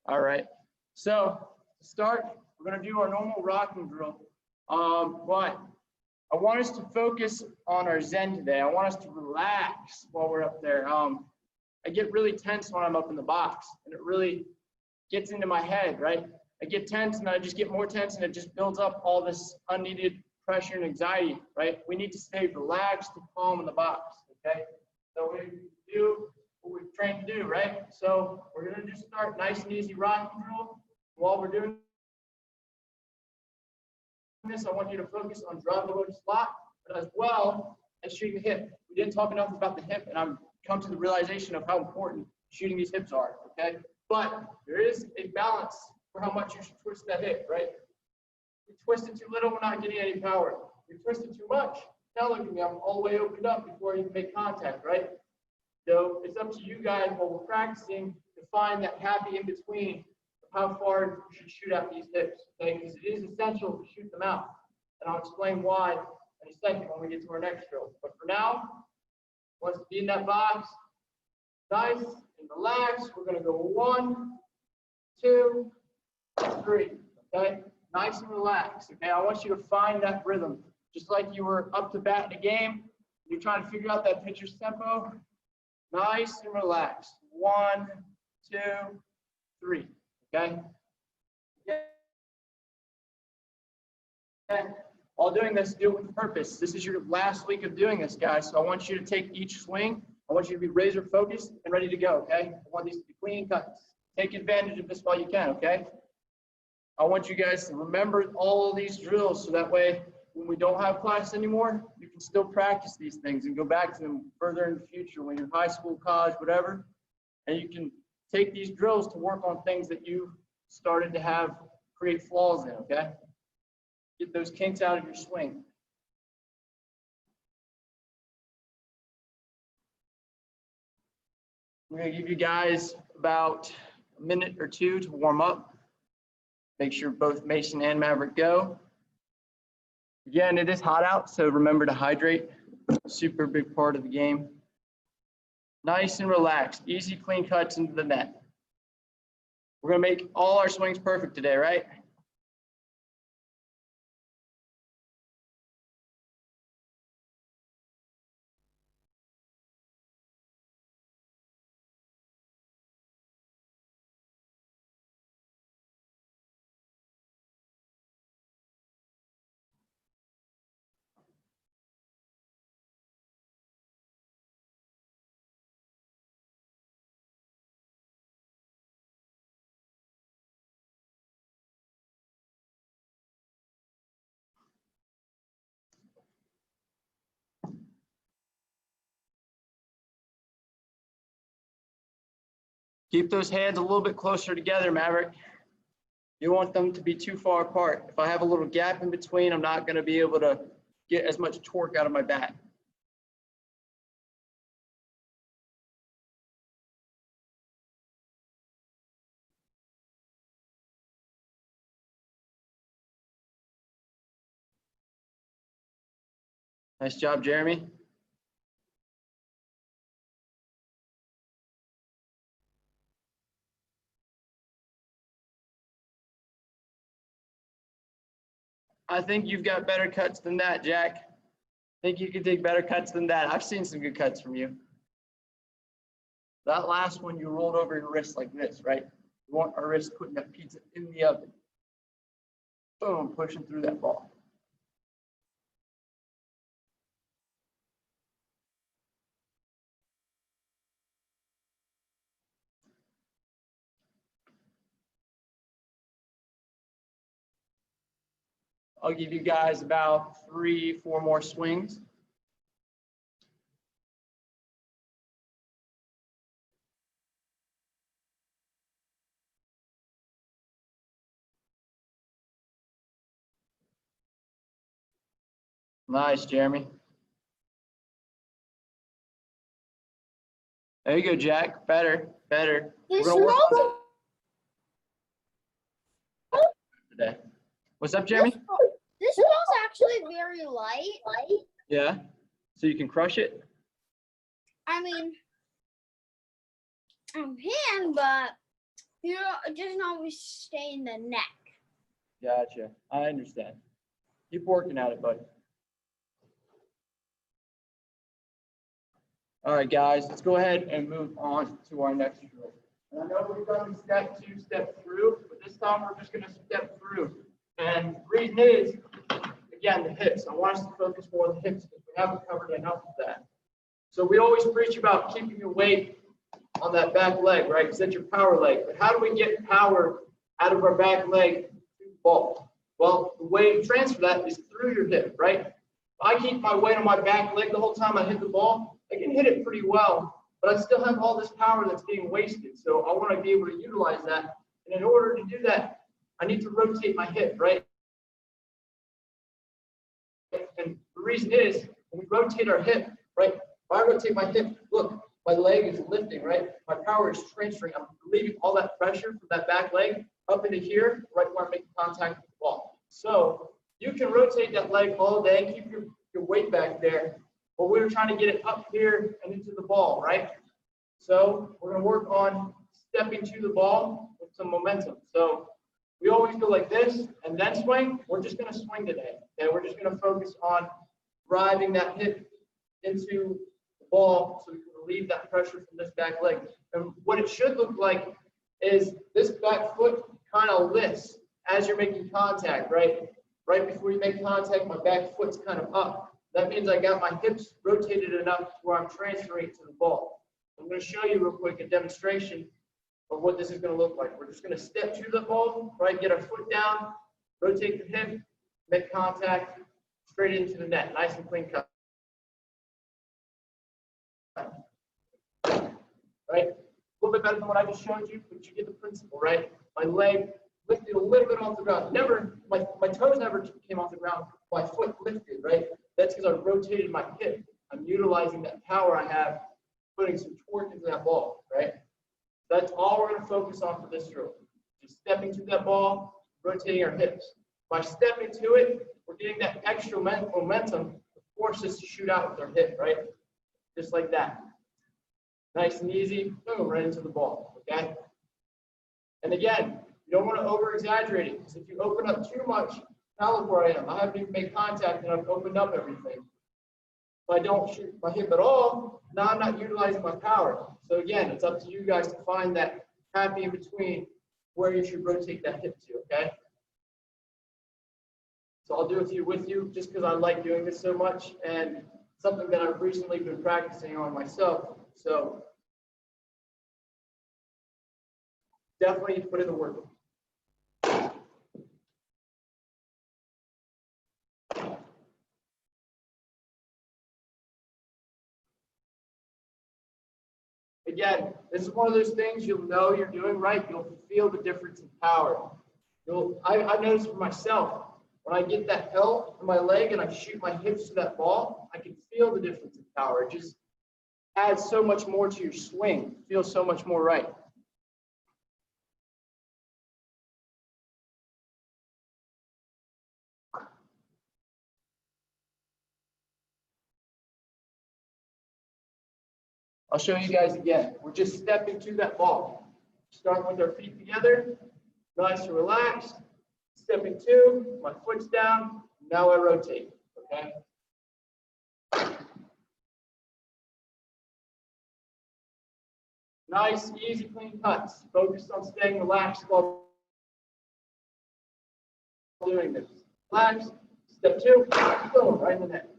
All right. So to start, we're going to do our normal rocking drill. But I want us to focus on our Zen today. I want us to relax while we're up there. I get really tense when I'm up in the box, and it really gets into my head, right? I get tense, and I just get more tense, and it just builds up all this unneeded pressure and anxiety, right? We need to stay relaxed and calm in the box, okay? So we do what we've trained to do, right? So we're going to just start nice and easy rocking drill. While we're doing this, I want you to focus on drop the load slot, but as well as shooting the hip. We didn't talk enough about the hip, and I'm come to the realization of how important shooting these hips are, okay? But there is a balance for how much you should twist that hip, right? If you twist it too little, we're not getting any power. If you twist it too much, now look at me, I'm all the way opened up before I even make contact, right? So it's up to you guys while we're practicing to find that happy in between of how far you should shoot out these hips, okay? Because it is essential to shoot them out. And I'll explain why in a second when we get to our next drill. But for now, once to be in that box, nice and relaxed. We're going to go 1, 2, 3. Okay, nice and relaxed. Okay, I want you to find that rhythm, just like you were up to bat in a game. You're trying to figure out that pitcher's tempo. Nice and relaxed. 1, 2, 3. Okay. While doing this, do it with purpose. This is your last week of doing this, guys. So I want you to take each swing. I want you to be razor focused and ready to go, okay? I want these to be clean cuts. Take advantage of this while you can, okay? I want you guys to remember all of these drills so that way when we don't have class anymore, you can still practice these things and go back to them further in the future when you're in high school, college, whatever. And you can take these drills to work on things that you started to create flaws in, okay? Get those kinks out of your swing. We're going to give you guys about a minute or two to warm up. Make sure both Mason and Maverick go. Again, it is hot out, so remember to hydrate. Super big part of the game. Nice and relaxed. Easy, clean cuts into the net. We're going to make all our swings perfect today, right? Keep those hands a little bit closer together, Maverick. You want them to be too far apart. If I have a little gap in between, I'm not going to be able to get as much torque out of my bat. Nice job, Jeremy. I think you've got better cuts than that, Jack. I think you can take better cuts than that. I've seen some good cuts from you. That last one, you rolled over your wrist like this, right? You want our wrist putting that pizza in the oven. Boom, pushing through that ball. I'll give you guys about 3, 4 more swings. Nice, Jeremy. There you go, Jack. Better, better. We're gonna work on it today. What's up, Jeremy? This ball's actually very light. Yeah. So you can crush it? I mean, I can, but You know, it doesn't always stay in the neck. Gotcha. I understand. Keep working at it, bud. All right, guys, let's go ahead and move on to our next drill. And I know we've done step 2, step through, but this time we're just going to step through. And the reason is, again, the hips. I want us to focus more on the hips because we haven't covered enough of that. So we always preach about keeping your weight on that back leg, right? Because that's your power leg. But how do we get power out of our back leg to the ball? Well, the way you transfer that is through your hip, right? If I keep my weight on my back leg the whole time I hit the ball, I can hit it pretty well, but I still have all this power that's being wasted. So I want to be able to utilize that. And in order to do that, I need to rotate my hip, right? And the reason is, when we rotate our hip, right? If I rotate my hip, look, my leg is lifting, right? My power is transferring. I'm relieving all that pressure from that back leg up into here, right where I'm making contact with the ball. So you can rotate that leg all day, keep your weight back there, but we're trying to get it up here and into the ball, right? So we're going to work on stepping to the ball with some momentum. So we always go like this and then swing. We're just going to swing today. Okay, we're just going to focus on driving that hip into the ball so we can relieve that pressure from this back leg. And what it should look like is this back foot kind of lifts as you're making contact, right? Right before you make contact, my back foot's kind of up. That means I got my hips rotated enough to where I'm transferring it to the ball. I'm going to show you real quick a demonstration of what this is going to look like. We're just going to step to the ball, right? Get our foot down, rotate the hip, make contact, straight into the net. Nice and clean cut. Right? A little bit better than what I just showed you, but you get the principle, right? My leg lifted a little bit off the ground. Never, my toes never came off the ground. My foot lifted, right? That's because I rotated my hip. I'm utilizing that power I have, putting some torque into that ball, right? That's all we're going to focus on for this drill. Just stepping to that ball, rotating our hips. By stepping to it, we're getting that extra momentum to force us to shoot out with our hip, right? Just like that. Nice and easy, boom, right into the ball, okay? And again, you don't want to over-exaggerate it, because if you open up too much, now look where I am. I haven't even made contact, and I've opened up everything. If I don't shoot my hip at all, now I'm not utilizing my power. So again, it's up to you guys to find that happy in between where you should rotate that hip to, okay? So I'll do it with you just because I like doing this so much, and something that I've recently been practicing on myself. So definitely put in the work. Again, this is one of those things you'll know you're doing right. You'll feel the difference in power. I've noticed for myself, when I get that L in my leg and I shoot my hips to that ball, I can feel the difference in power. It just adds so much more to your swing. It feels so much more right. I'll show you guys again. We're just stepping to that ball. Starting with our feet together, nice and relaxed. Stepping to, my foot's down. Now I rotate, okay? Nice, easy, clean cuts. Focus on staying relaxed while doing this. Relax, step 2, boom, right in the net.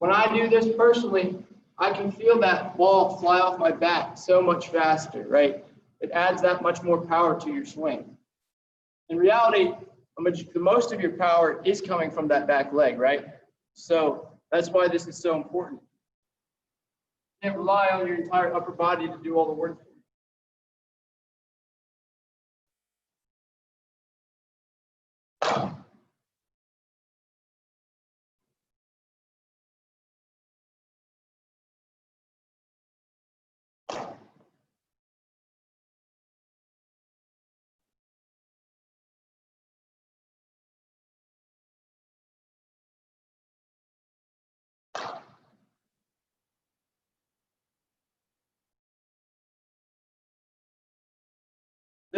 When I do this personally, I can feel that ball fly off my back so much faster, right? It adds that much more power to your swing. In reality, the most of your power is coming from that back leg, right? So that's why this is so important. You can't rely on your entire upper body to do all the work.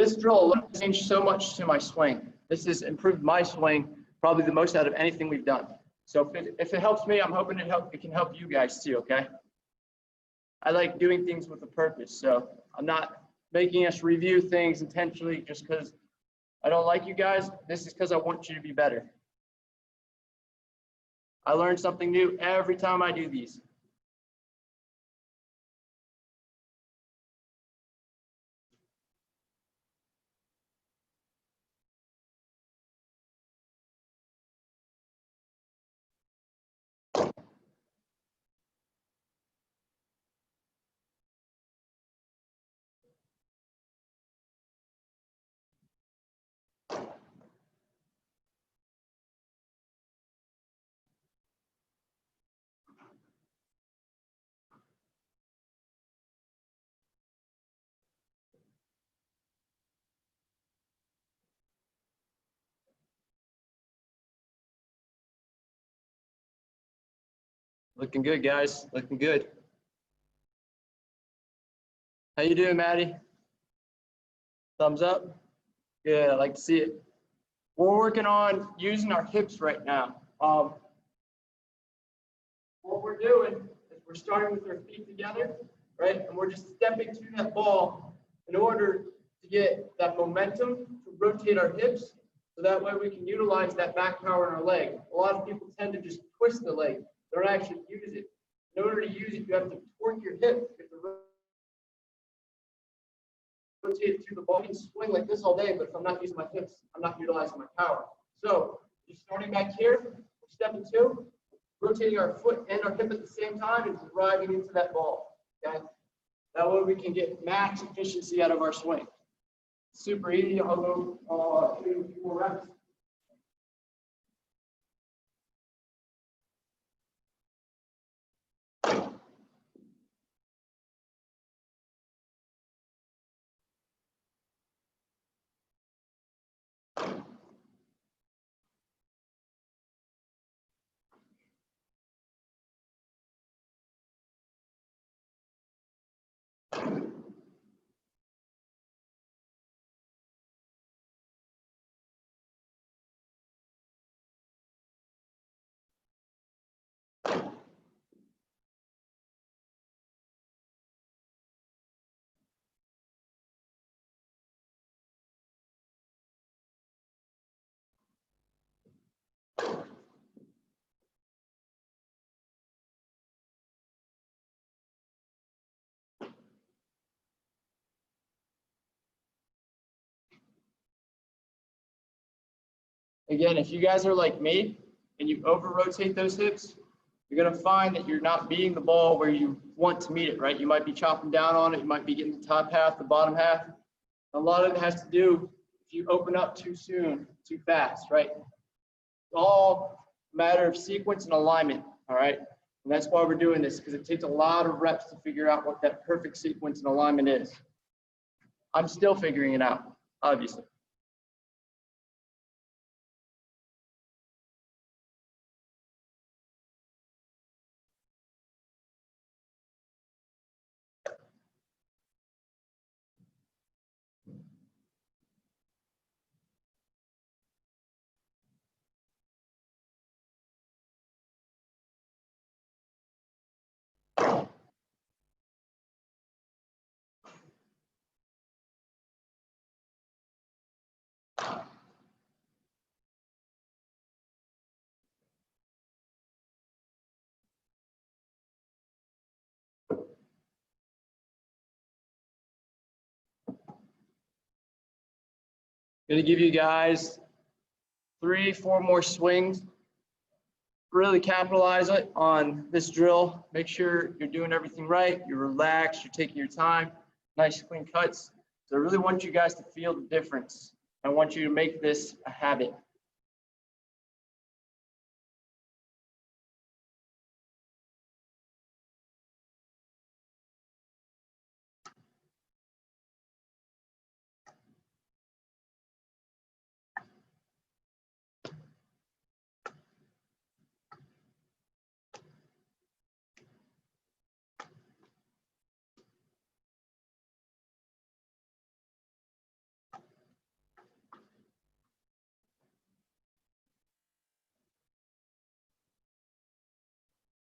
This drill has changed so much to my swing. This has improved my swing probably the most out of anything we've done. So if it helps me, I'm hoping it can help you guys too, okay? I like doing things with a purpose, so I'm not making us review things intentionally just because I don't like you guys. This is because I want you to be better. I learn something new every time I do these. Looking good, guys. Looking good. How you doing, Maddie? Thumbs up? Good. I like to see it. We're working on using our hips right now. What we're doing is we're starting with our feet together, right? And we're just stepping to that ball in order to get that momentum to rotate our hips, so that way we can utilize that back power in our leg. A lot of people tend to just twist the leg. They don't actually use it. In order to use it, you have to torque your hip. You have to rotate it through the ball. I can swing like this all day, but if I'm not using my hips, I'm not utilizing my power. So just starting back here, we're stepping two, rotating our foot and our hip at the same time and driving into that ball. Okay? That way we can get max efficiency out of our swing. Super easy. I'll do a few more reps. Again, if you guys are like me and you over-rotate those hips, you're going to find that you're not meeting the ball where you want to meet it, right? You might be chopping down on it. You might be getting the top half, the bottom half. A lot of it has to do if you open up too soon, too fast, right? It's all a matter of sequence and alignment, all right? And that's why we're doing this, because it takes a lot of reps to figure out what that perfect sequence and alignment is. I'm still figuring it out, obviously. Going to give you guys 3-4 more swings. Really capitalize it on this drill. Make sure you're doing everything right. You're relaxed. You're taking your time. Nice clean cuts. So I really want you guys to feel the difference. I want you to make this a habit.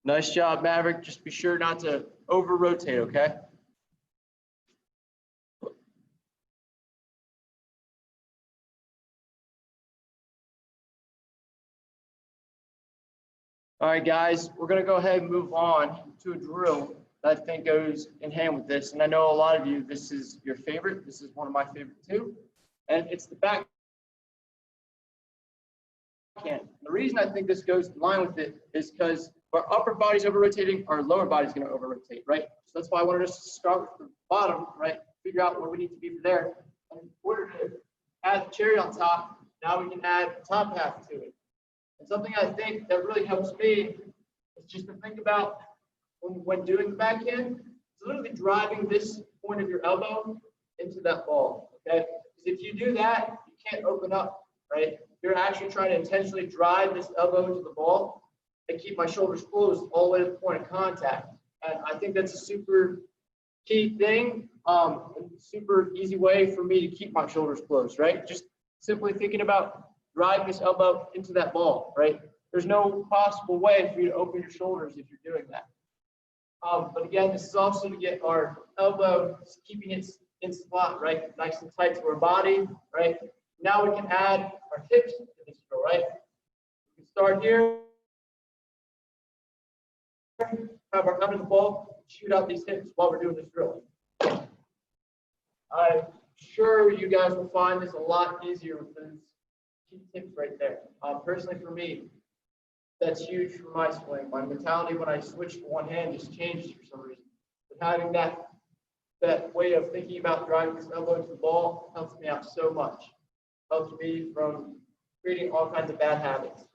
Nice job, Maverick. Just be sure not to over rotate, okay? All right, guys, we're going to go ahead and move on to a drill that I think goes in hand with this. And I know a lot of you, this is your favorite. This is one of my favorite too. And it's the back hand. The reason I think this goes in line with it is because our upper body's over rotating, our lower body's going to over rotate, right? So that's why I wanted us to start with the bottom, right? Figure out where we need to be from there. And in order to add the cherry on top, now we can add the top half to it. And something I think that really helps me is just to think about when doing the backhand, it's literally driving this point of your elbow into that ball, okay? Because if you do that, you can't open up, right? You're actually trying to intentionally drive this elbow into the ball and keep my shoulders closed all the way to the point of contact. And I think that's a super key thing, super easy way for me to keep my shoulders closed, right? Just simply thinking about driving this elbow into that ball, right? There's no possible way for you to open your shoulders if you're doing that. But again, this is also to get our elbow, keeping it in spot, right? Nice and tight to our body, right? Now we can add our hips to this drill, right? We can start here, have our under the ball, shoot out these hips while we're doing this drill. I'm sure you guys will find this a lot easier with those key tips right there. Personally, for me, that's huge for my swing. My mentality when I switch to one hand just changes for some reason. But having that way of thinking about driving this elbow into the ball helps me out so much. Helps me from creating all kinds of bad habits.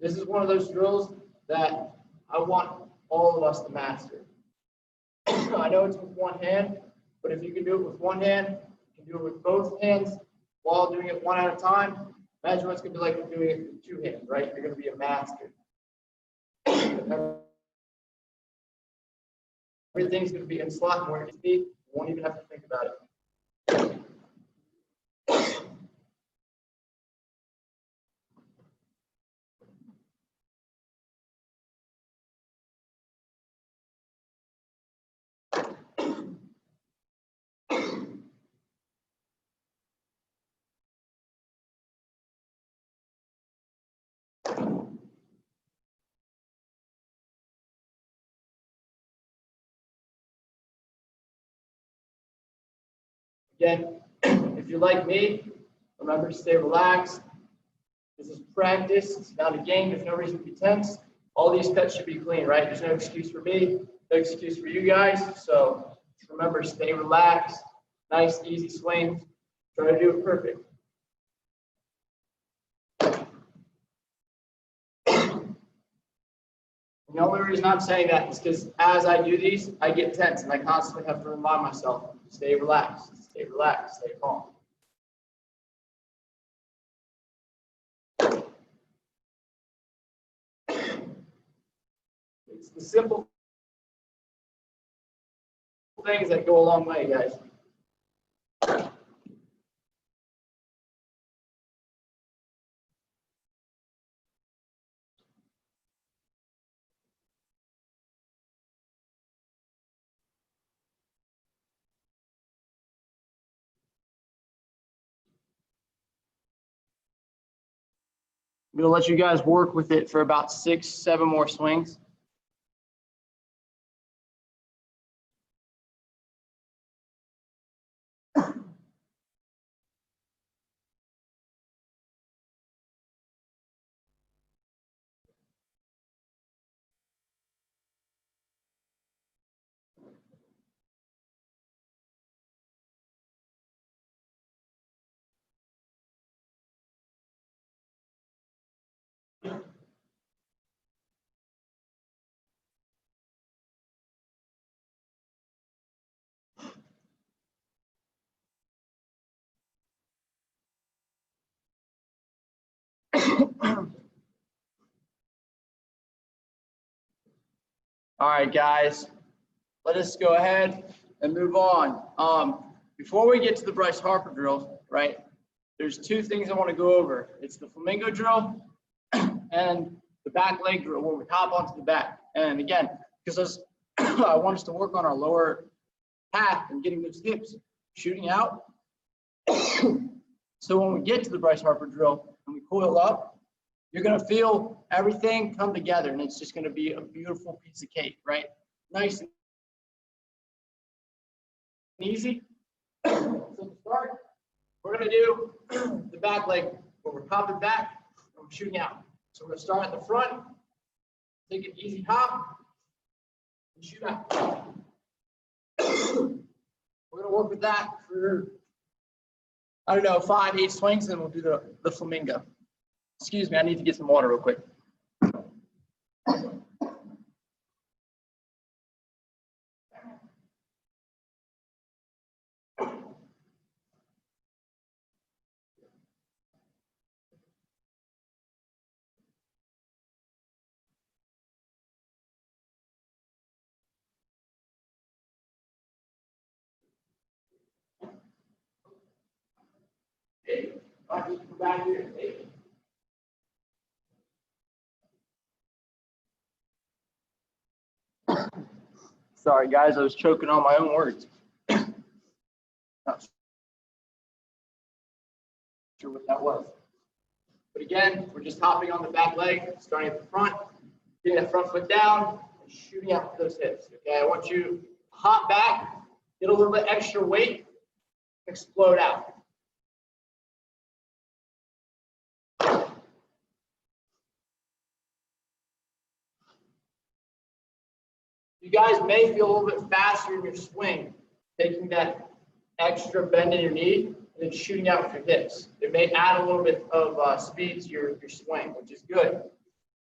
This is one of those drills that I want all of us to master. I know it's with one hand, but if you can do it with one hand, you can do it with both hands while doing it one at a time. Imagine what it's going to be like doing it with two hands, right? You're going to be a master. Everything's going to be in slot where it needs to be. You won't even have to think about it. Again, if you're like me, remember to stay relaxed. This is practice. It's not a game. There's no reason to be tense. All these cuts should be clean, right? There's no excuse for me, no excuse for you guys. So just remember, stay relaxed. Nice, easy swings. Try to do it perfect. The only reason I'm saying that is because as I do these, I get tense and I constantly have to remind myself, stay relaxed, stay relaxed, stay calm. It's the simple things that go a long way, guys. I'm going to let you guys work with it for about 6, 7 more swings. All right, guys, let us go ahead and move on. Before we get to the Bryce Harper drill, right, there's two things I want to go over. It's the Flamingo drill and the back leg drill where we hop onto the back. And again, because I want us to work on our lower half and getting those hips shooting out. So when we get to the Bryce Harper drill and we coil up, you're going to feel everything come together, and it's just going to be a beautiful piece of cake, right? Nice and easy. So to start, we're going to do the back leg where we're hopping back and we're shooting out. So we're going to start at the front, take an easy hop, and shoot out. We're going to work with that for, I don't know, 5, 8 swings, and then we'll do the flamingo. Excuse me, I need to get some water real quick. Back here. Sorry, guys, I was choking on my own words. Not sure what that was. But again, we're just hopping on the back leg, starting at the front, getting that front foot down, and shooting out those hips. Okay, I want you to hop back, get a little bit extra weight, explode out. You guys may feel a little bit faster in your swing, taking that extra bend in your knee and then shooting out with your hips. It may add a little bit of speed to your swing, which is good.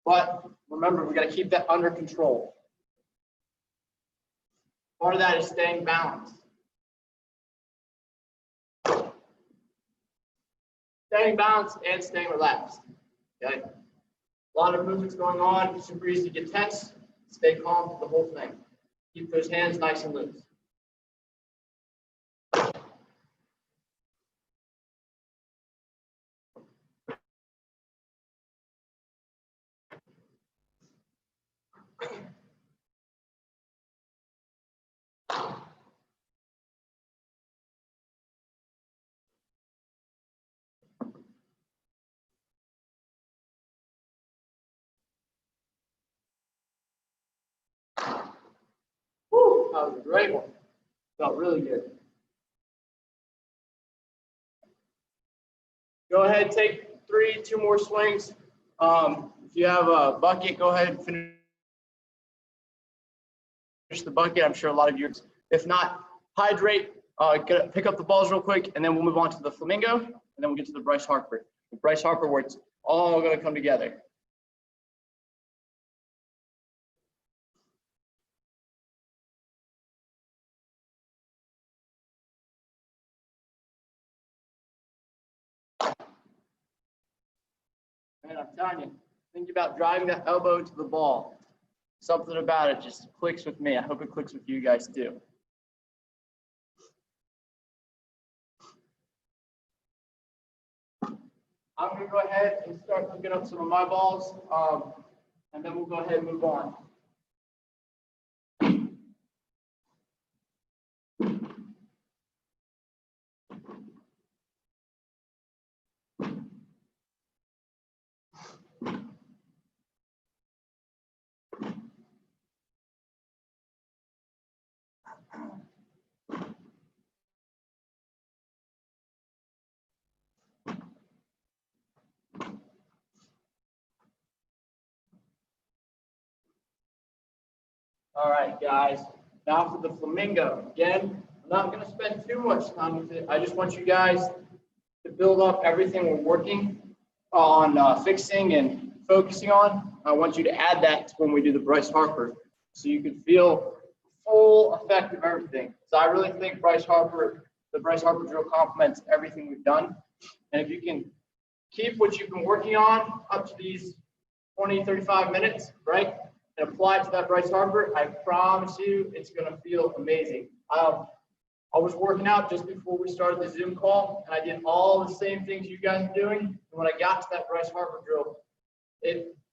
But remember, we got to keep that under control. Part of that is staying balanced. Staying balanced and staying relaxed. Okay? A lot of movements going on. It's super easy to get tense. Stay calm for the whole thing. Keep those hands nice and loose. Woo, that was a great one. Felt really good. Go ahead, take 2 more swings. If you have a bucket, go ahead and finish the bucket. I'm sure a lot of you, if not, hydrate, pick up the balls real quick, and then we'll move on to the flamingo, and then we'll get to the Bryce Harper. The Bryce Harper, where it's all going to come together. Man, I'm telling you, think about driving that elbow to the ball. Something about it just clicks with me. I hope it clicks with you guys too. I'm going to go ahead and start picking up some of my balls, and then we'll go ahead and move on. All right, guys. Now for the flamingo. Again, I'm not going to spend too much time with it. I just want you guys to build up everything we're working on fixing and focusing on. I want you to add that to when we do the Bryce Harper, so you can feel full effect of everything. So I really think the Bryce Harper drill complements everything we've done. And if you can keep what you've been working on up to these 20, 35 minutes, right? and apply it to that Bryce Harper, I promise you it's going to feel amazing. I was working out just before we started the Zoom call, and I did all the same things you guys are doing. And when I got to that Bryce Harper drill,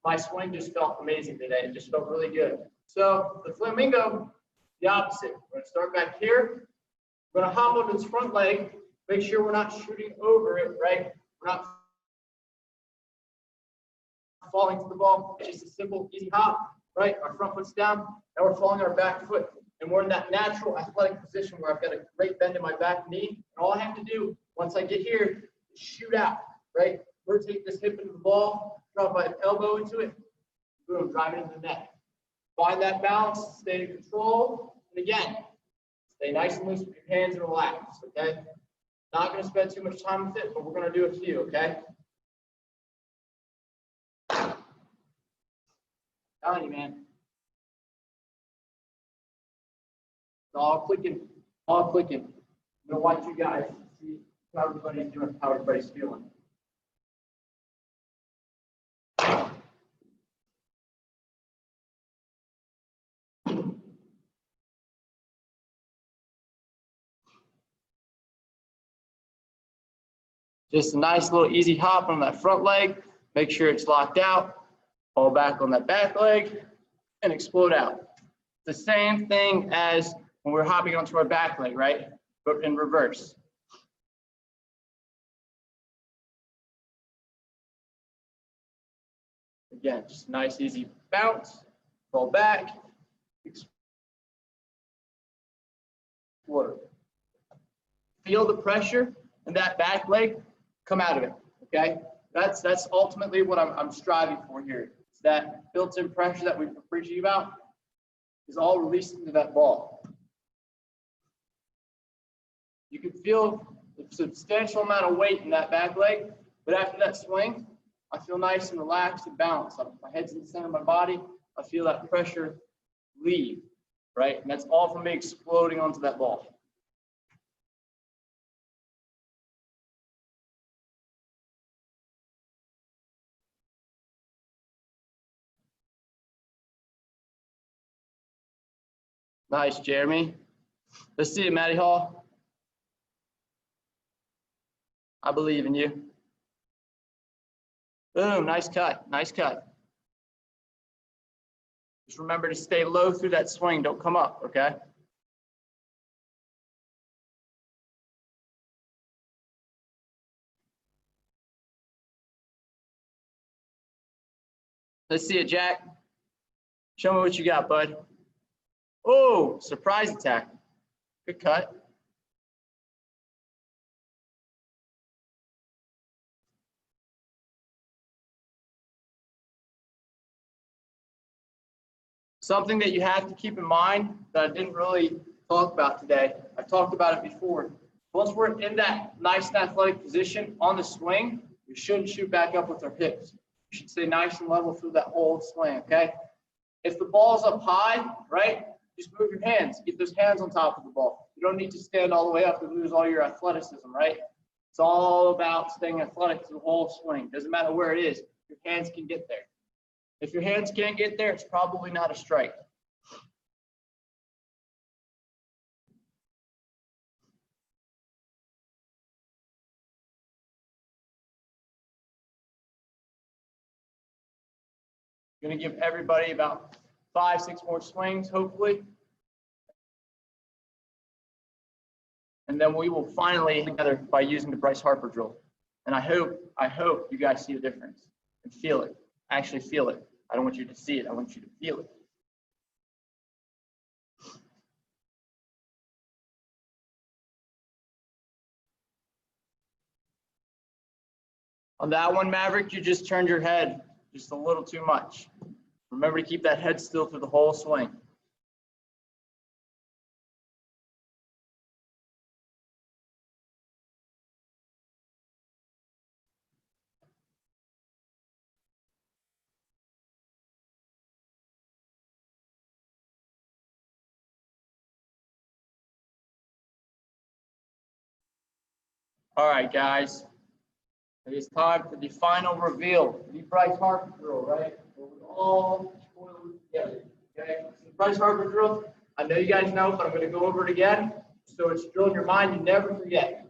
my swing just felt amazing today. It just felt really good. So the Flamingo, the opposite. We're going to start back here. We're going to hop over this front leg. Make sure we're not shooting over it, right? We're not falling to the ball. It's just a simple, easy hop, right? Our front foot's down, and we're falling our back foot. And we're in that natural athletic position where I've got a great bend in my back knee. And all I have to do once I get here is shoot out, right? Rotate this hip into the ball, drop my elbow into it, boom, drive it into the net. Find that balance, stay in control. And again, stay nice and loose with your hands and relax, okay? Not going to spend too much time with it, but we're going to do a few, okay? Telling you, man. All clicking, all clicking. I'm gonna watch you guys see how everybody's doing, how everybody's feeling. Just a nice little easy hop on that front leg. Make sure it's locked out. Fall back on that back leg and explode out. The same thing as when we're hopping onto our back leg, right? But in reverse. Again, just a nice, easy bounce, fall back, explode. Feel the pressure in that back leg, come out of it, okay? That's ultimately what I'm striving for here. It's that built-in pressure that we've been preaching about is all released into that ball. You can feel a substantial amount of weight in that back leg, but after that swing, I feel nice and relaxed and balanced. My head's in the center of my body. I feel that pressure leave, right? And that's all from me exploding onto that ball. Nice, Jeremy. Let's see it, Matty Hall. I believe in you. Boom, nice cut, nice cut. Just remember to stay low through that swing. Don't come up, okay? Let's see it, Jack. Show me what you got, bud. Oh, surprise attack. Good cut. Something that you have to keep in mind that I didn't really talk about today. I've talked about it before. Once we're in that nice and athletic position on the swing, we shouldn't shoot back up with our hips. We should stay nice and level through that whole swing, okay? If the ball's up high, right, just move your hands. Get those hands on top of the ball. You don't need to stand all the way up and lose all your athleticism, right? It's all about staying athletic through the whole swing. Doesn't matter where it is. Your hands can get there. If your hands can't get there, it's probably not a strike. Going to give everybody about 5-6 more swings, hopefully. And then we will finally together by using the Bryce Harper drill. And I hope you guys see the difference and feel it. Actually feel it. I don't want you to see it. I want you to feel it. On that one, Maverick, you just turned your head just a little too much. Remember to keep that head still through the whole swing. All right, guys. It is time for the final reveal. The Bryce Harper drill, right? Where we all spoil together. Okay, the Bryce Harper drill. I know you guys know, but I'm going to go over it again. So it's a drill in your mind, you never forget.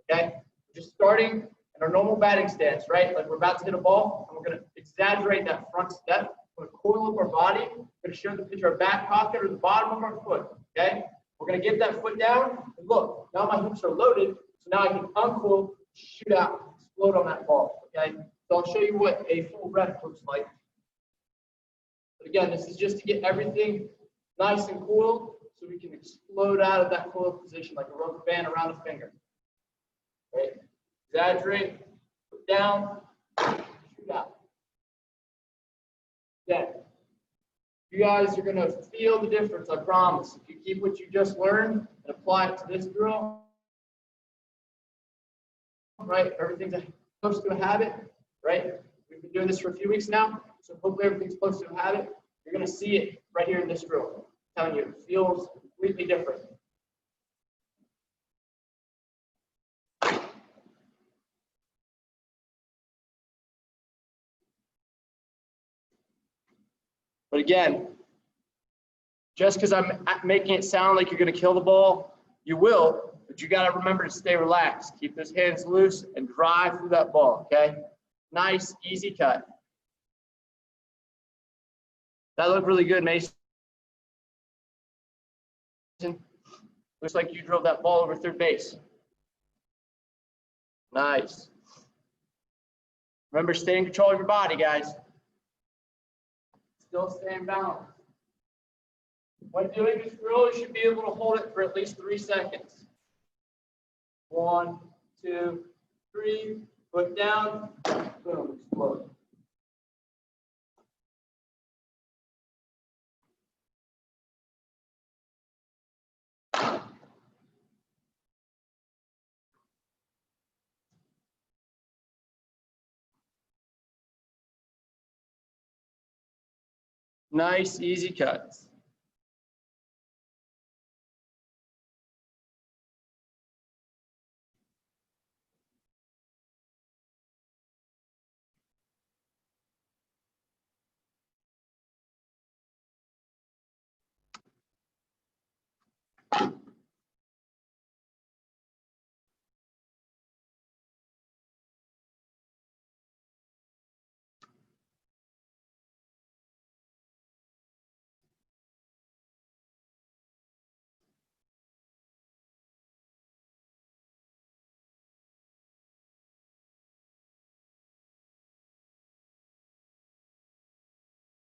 Okay, just starting in our normal batting stance, right? Like we're about to hit a ball, and we're going to exaggerate that front step. We're going to coil up our body. We're going to show the pitcher our back pocket or the bottom of our foot. Okay, we're going to get that foot down. And look, now my hooks are loaded, so now I can uncoil, shoot out, explode on that ball. Okay, so I'll show you what a full rep looks like. But again, this is just to get everything nice and cool, so we can explode out of that coiled position like a rubber band around the finger. Right? Exaggerate, put down, shoot out. Again, you guys are going to feel the difference, I promise. If you keep what you just learned and apply it to this drill, right? Everything's close to a habit, right? We've been doing this for a few weeks now, so hopefully everything's close to a habit. You're going to see it right here in this drill. I'm telling you, it feels completely different. But again, just because I'm making it sound like you're going to kill the ball, you will, but you got to remember to stay relaxed. Keep those hands loose and drive through that ball, okay? Nice, easy cut. That looked really good, Mason. Looks like you drove that ball over third base. Nice. Remember, stay in control of your body, guys. Still stay in balance. When doing this drill, you should be able to hold it for at least 3 seconds. 1, 2, 3, foot down, boom, explode. Nice, easy cuts.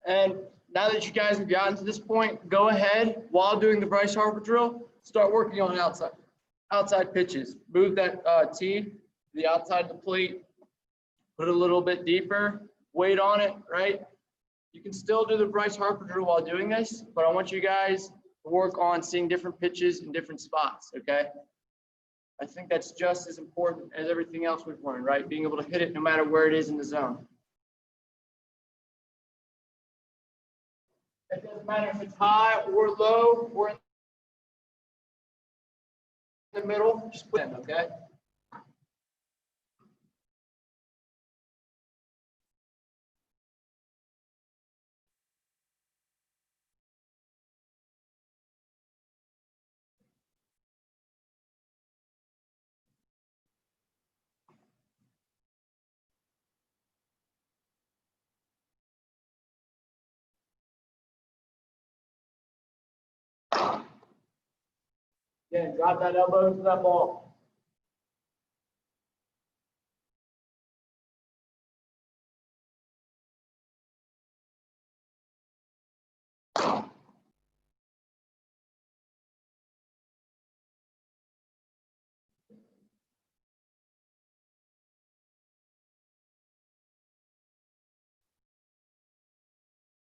And now that you guys have gotten to this point, go ahead while doing the Bryce Harper drill, start working on outside pitches. Move that tee to the outside of the plate, put it a little bit deeper, weight on it, right? You can still do the Bryce Harper drill while doing this, but I want you guys to work on seeing different pitches in different spots, okay? I think that's just as important as everything else we've learned, right? Being able to hit it no matter where it is in the zone. It doesn't matter if it's high or low or in the middle, just put it in, okay? Again, drop that elbow into that ball.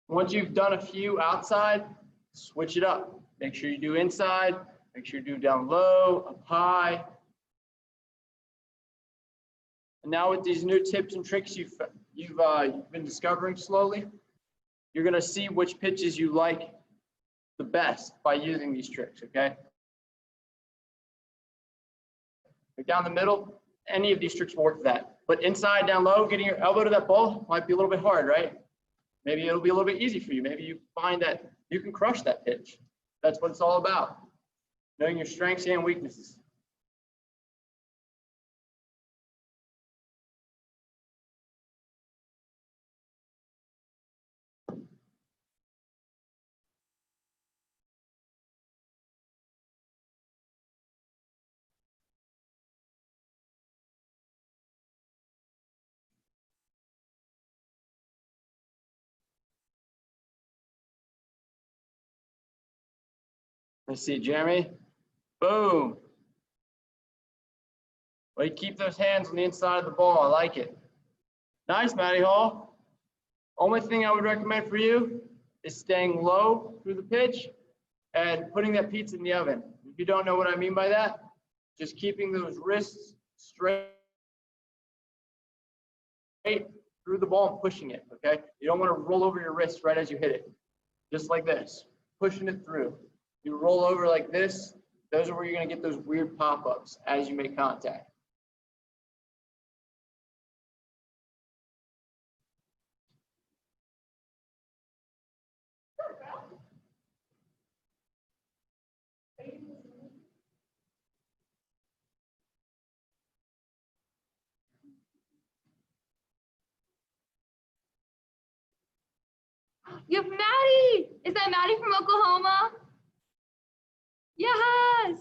Once you've done a few outside, switch it up. Make sure you do inside, make sure you do down low, up high. And now with these new tips and tricks you've been discovering slowly, you're gonna see which pitches you like the best by using these tricks, okay? Like down the middle, any of these tricks will work for that. But inside, down low, getting your elbow to that ball might be a little bit hard, right? Maybe it'll be a little bit easy for you. Maybe you find that you can crush that pitch. That's what it's all about. Knowing your strengths and weaknesses. Let's see, Jeremy. Boom. Well, you keep those hands on the inside of the ball. I like it. Nice, Matty Hall. Only thing I would recommend for you is staying low through the pitch and putting that pizza in the oven. If you don't know what I mean by that, just keeping those wrists straight through the ball and pushing it, okay? You don't want to roll over your wrists right as you hit it. Just like this, pushing it through. You roll over like this, those are where you're going to get those weird pop-ups as you make contact. You have Maddie. Is that Maddie from Oklahoma? Yes.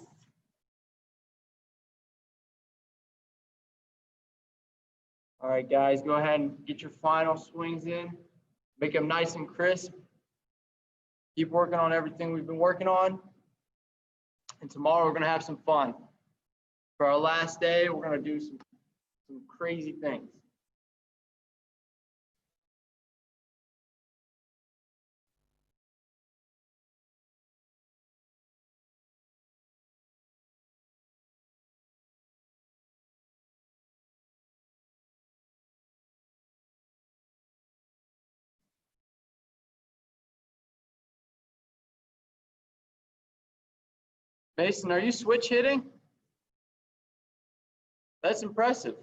All right, guys, go ahead and get your final swings in. Make them nice and crisp. Keep working on everything we've been working on. And tomorrow we're going to have some fun. For our last day, we're going to do some crazy things. Mason, are you switch hitting? That's impressive.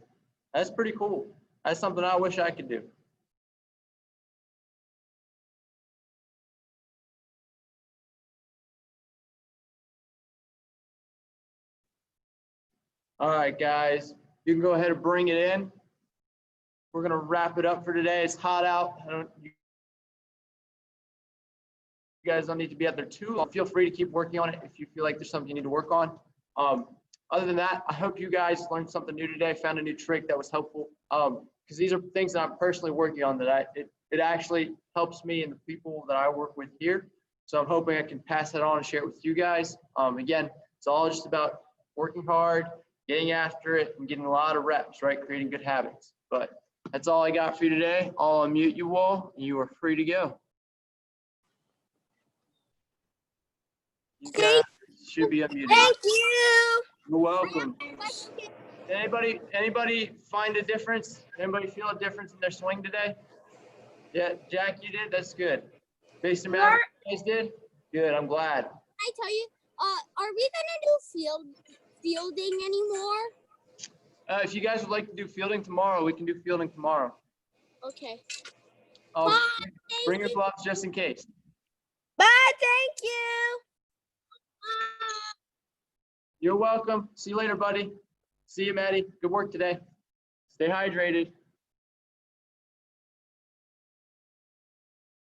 That's pretty cool. That's something I wish I could do. All right, guys, you can go ahead and bring it in. We're going to wrap it up for today. It's hot out. You guys don't need to be out there too long. Feel free to keep working on it if you feel like there's something you need to work on. Other than that, I hope you guys learned something new today, found a new trick that was helpful. Because these are things that I'm personally working on that it actually helps me and the people that I work with here. So I'm hoping I can pass that on and share it with you guys. Again, it's all just about working hard, getting after it, and getting a lot of reps, right? Creating good habits. But that's all I got for you today. I'll unmute you all, and you are free to go. You guys should be unmuted. Thank you. You're welcome. Anybody find a difference? Anybody feel a difference in their swing today? Yeah, Jack, you did? That's good. Based on Matt, you guys did? Good, I'm glad. I tell you, are we gonna do fielding anymore? If you guys would like to do fielding tomorrow, we can do fielding tomorrow. Okay. Bye, bring your gloves just in case. Bye, thank you. You're welcome. See you later, buddy. See you, Maddie. Good work today. Stay hydrated.